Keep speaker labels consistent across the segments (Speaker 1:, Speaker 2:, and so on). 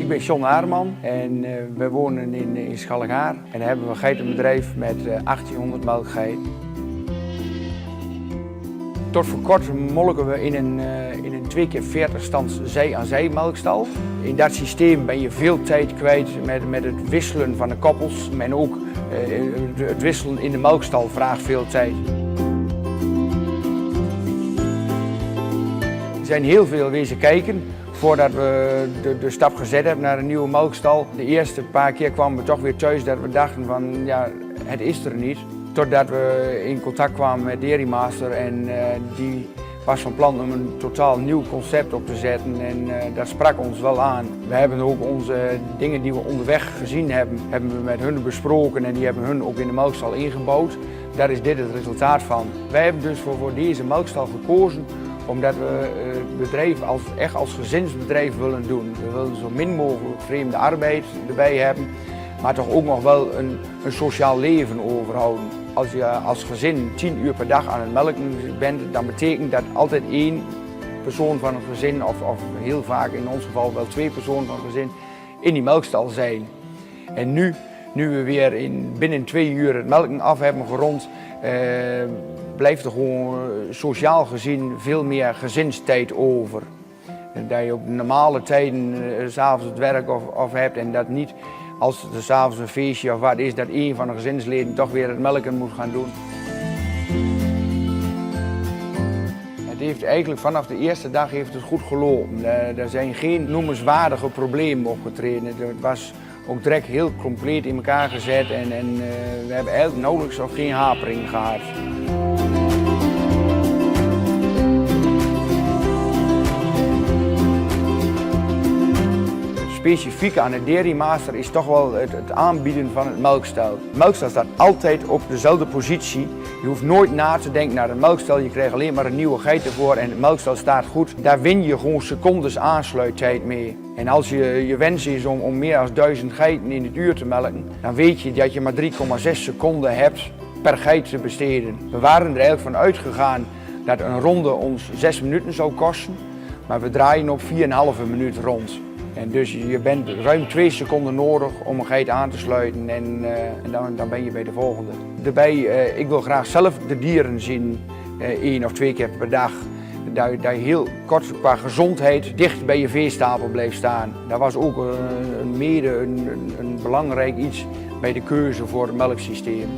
Speaker 1: Ik ben John Aarman en we wonen in Schalkhaar. En daar hebben we een geitenbedrijf met 1800 melkgeiten. Tot voor kort molken we in een 2 keer 40 stands zij-aan-zij melkstal. In dat systeem ben je veel tijd kwijt met het wisselen van de koppels. En ook het wisselen in de melkstal vraagt veel tijd. Er zijn heel veel wezen kijken voordat we de stap gezet hebben naar een nieuwe melkstal. De eerste paar keer kwamen we toch weer thuis dat we dachten van ja, het is er niet. Totdat we in contact kwamen met Dairy Master en die was van plan om een totaal nieuw concept op te zetten en dat sprak ons wel aan. We hebben ook onze dingen die we onderweg gezien hebben we met hun besproken en die hebben hun ook in de melkstal ingebouwd. Daar is dit het resultaat van. Wij hebben dus voor deze melkstal gekozen omdat we het bedrijf echt als gezinsbedrijf willen doen. We willen zo min mogelijk vreemde arbeid erbij hebben, maar toch ook nog wel een sociaal leven overhouden. Als je als gezin 10 uur per dag aan het melken bent, dan betekent dat altijd 1 persoon van een gezin, of heel vaak in ons geval wel 2 personen van een gezin, in die melkstal zijn. En nu we weer binnen 2 uur het melken af hebben gerond, blijft er gewoon sociaal gezien veel meer gezinstijd over. Dat je op normale tijden 's avonds het werk of hebt en dat niet als er 's avonds een feestje of wat is, dat een van de gezinsleden toch weer het melken moet gaan doen. Het heeft eigenlijk vanaf de eerste dag heeft het goed gelopen. Er zijn geen noemenswaardige problemen opgetreden. Het was ook direct heel compleet in elkaar gezet en we hebben eigenlijk nauwelijks of geen hapering gehad. Specifiek aan de Dairy Master is toch wel het aanbieden van het melkstel. De melkstel staat altijd op dezelfde positie. Je hoeft nooit na te denken naar de melkstel. Je krijgt alleen maar een nieuwe geit ervoor en het melkstel staat goed. Daar win je gewoon secondes aansluittijd mee. En als je wens is om meer dan 1000 geiten in het uur te melken, dan weet je dat je maar 3,6 seconden hebt per geit te besteden. We waren er eigenlijk van uitgegaan dat een ronde ons 6 minuten zou kosten, maar we draaien op 4,5 minuut rond. En dus je bent ruim 2 seconden nodig om een geit aan te sluiten en dan ben je bij de volgende. Daarbij, ik wil graag zelf de dieren zien 1 of 2 keer per dag. Dat je heel kort qua gezondheid dicht bij je veestapel blijft staan. Dat was ook een belangrijk iets bij de keuze voor het melksysteem.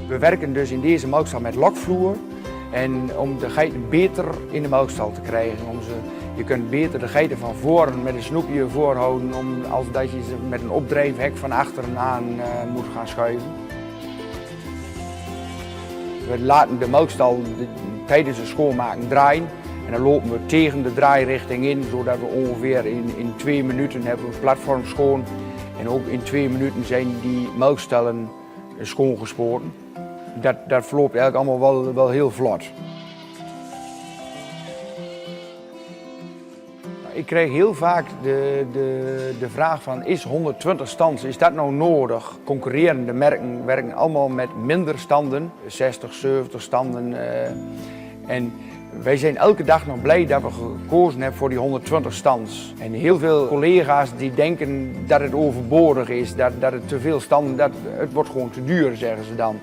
Speaker 1: We werken dus in deze melkstal met lokvloer en om de geiten beter in de melkstal te krijgen. Je kunt beter de geiten van voren met een snoepje voorhouden als dat je ze met een opdrijfhek van achteren aan moet gaan schuiven. We laten de melkstal tijdens het schoonmaken draaien en dan lopen we tegen de draairichting in, zodat we ongeveer in 2 minuten hebben we het platform schoon. En ook in 2 minuten zijn die melkstellen schoongespoten. Dat verloopt eigenlijk allemaal wel heel vlot. Ik krijg heel vaak de vraag van, is 120 stands, is dat nou nodig? Concurrerende merken werken allemaal met minder standen, 60, 70 standen. En wij zijn elke dag nog blij dat we gekozen hebben voor die 120 stands. En heel veel collega's die denken dat het overbodig is, dat het te veel standen, het wordt gewoon te duur, zeggen ze dan.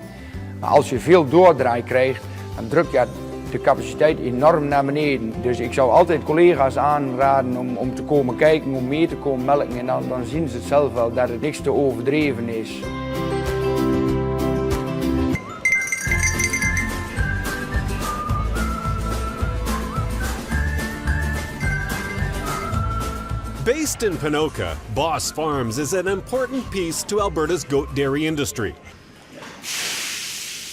Speaker 1: Maar als je veel doordraai krijgt, dan druk je de capaciteit enorm naar beneden. Dus ik zou altijd collega's aanraden om te komen kijken, om mee te komen melken en dan zien ze het zelf wel dat het niks te overdreven is.
Speaker 2: Based in Ponoka, Boss Farms is an important piece to Alberta's goat dairy industry.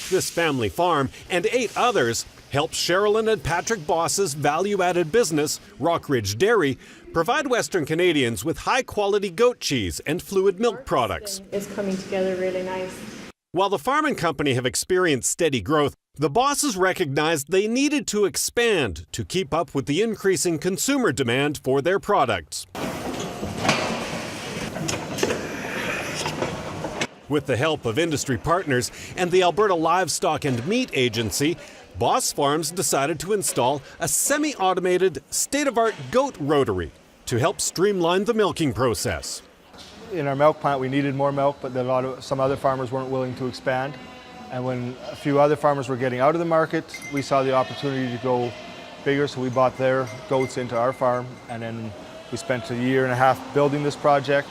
Speaker 2: This family farm and 8 others helps Sherilyn and Patrick Boss's value-added business, Rockridge Dairy, provide Western Canadians with high-quality goat cheese and fluid milk products.
Speaker 3: It's coming together really nice.
Speaker 2: While the farm and company have experienced steady growth, the Bosses recognized they needed to expand to keep up with the increasing consumer demand for their products. With the help of industry partners and the Alberta Livestock and Meat Agency, Boss Farms decided to install a semi-automated, state-of-art goat rotary. to help streamline the milking process.
Speaker 4: In our milk plant, we needed more milk, but some other farmers weren't willing to expand. And when a few other farmers were getting out of the market, we saw the opportunity to go bigger, so we bought their goats into our farm, and then we spent a year and a half building this project,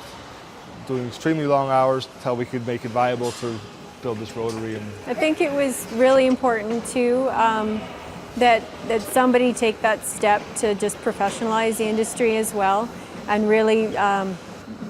Speaker 4: doing extremely long hours until we could make it viable to build this rotary.
Speaker 3: I think it was really important too that somebody take that step to just professionalize the industry as well, and really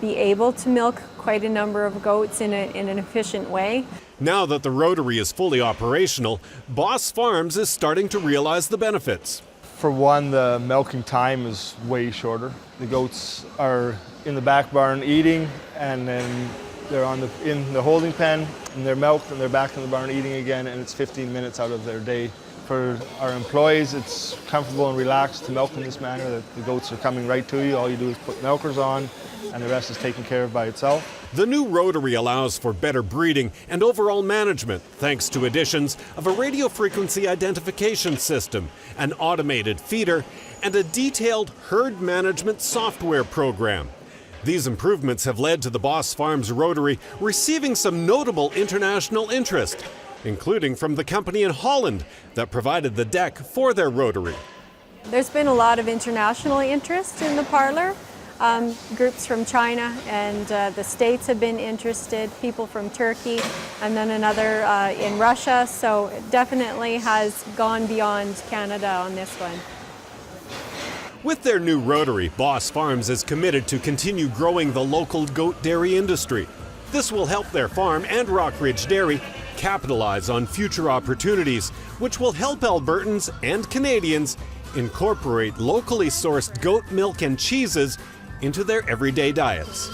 Speaker 3: be able to milk quite a number of goats in an efficient way.
Speaker 2: Now that the rotary is fully operational, Boss Farms is starting to realize the benefits.
Speaker 4: For one, the milking time is way shorter. The goats are in the back barn eating, and then they're in the holding pen, and they're milked, and they're back in the barn eating again, and it's 15 minutes out of their day. For our employees, it's comfortable and relaxed to milk in this manner, that the goats are coming right to you. All you do is put milkers on, and the rest is taken care of by itself.
Speaker 2: The new rotary allows for better breeding and overall management thanks to additions of a radio frequency identification system, an automated feeder, and a detailed herd management software program. These improvements have led to the Boss Farms rotary receiving some notable international interest, including from the company in Holland that provided the deck for their rotary.
Speaker 3: There's been a lot of international interest in the parlor. Groups from China and the States have been interested, people from Turkey, and then another in Russia. So it definitely has gone beyond Canada on this one.
Speaker 2: With their new rotary, Boss Farms is committed to continue growing the local goat dairy industry. This will help their farm and Rockridge Dairy capitalize on future opportunities, which will help Albertans and Canadians incorporate locally sourced goat milk and cheeses into their everyday diets.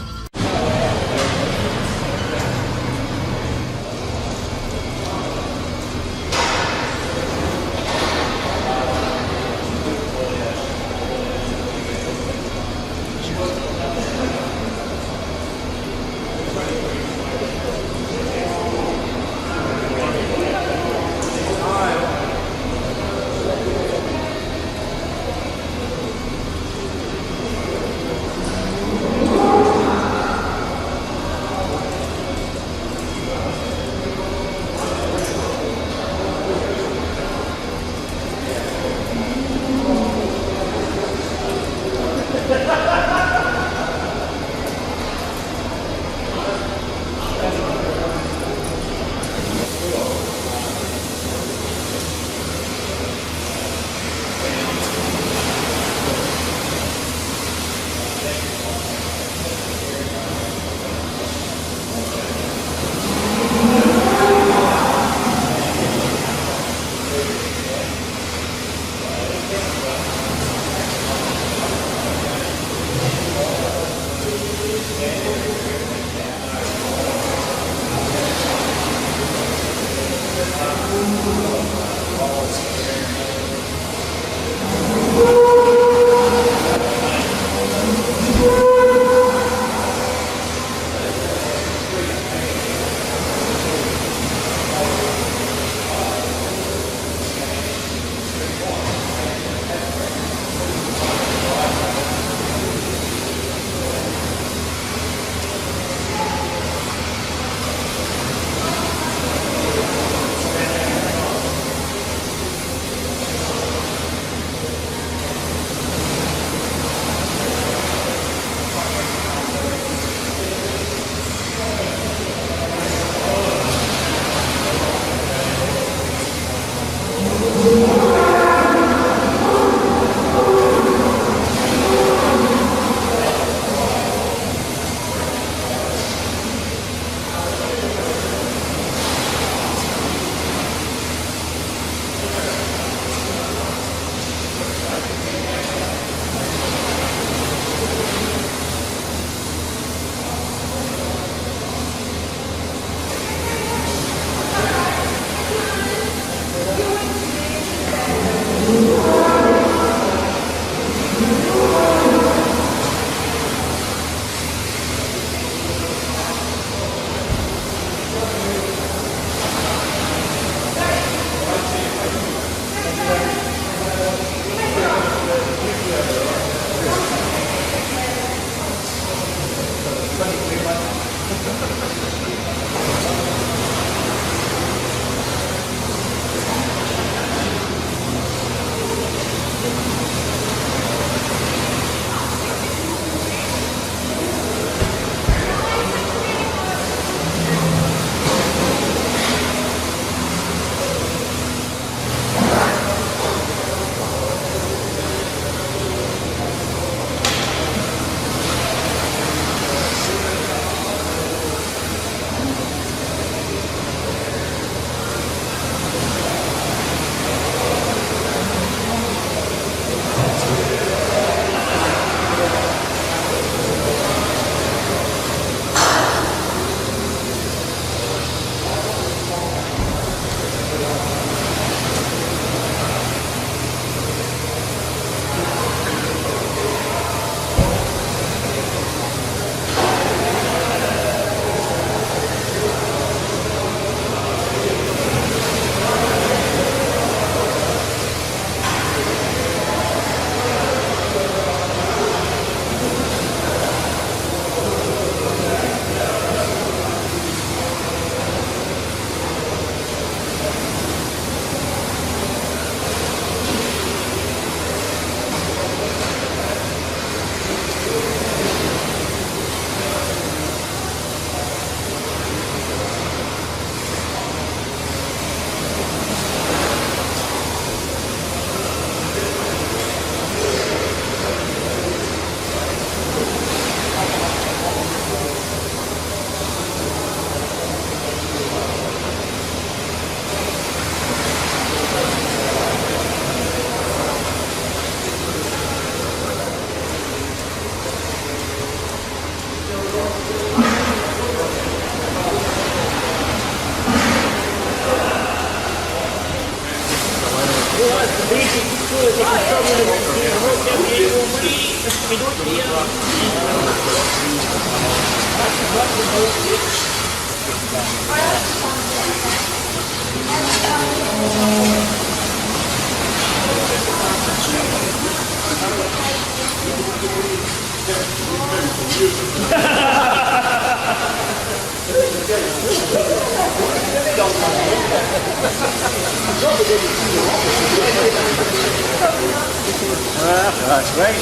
Speaker 5: That's great.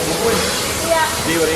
Speaker 5: See what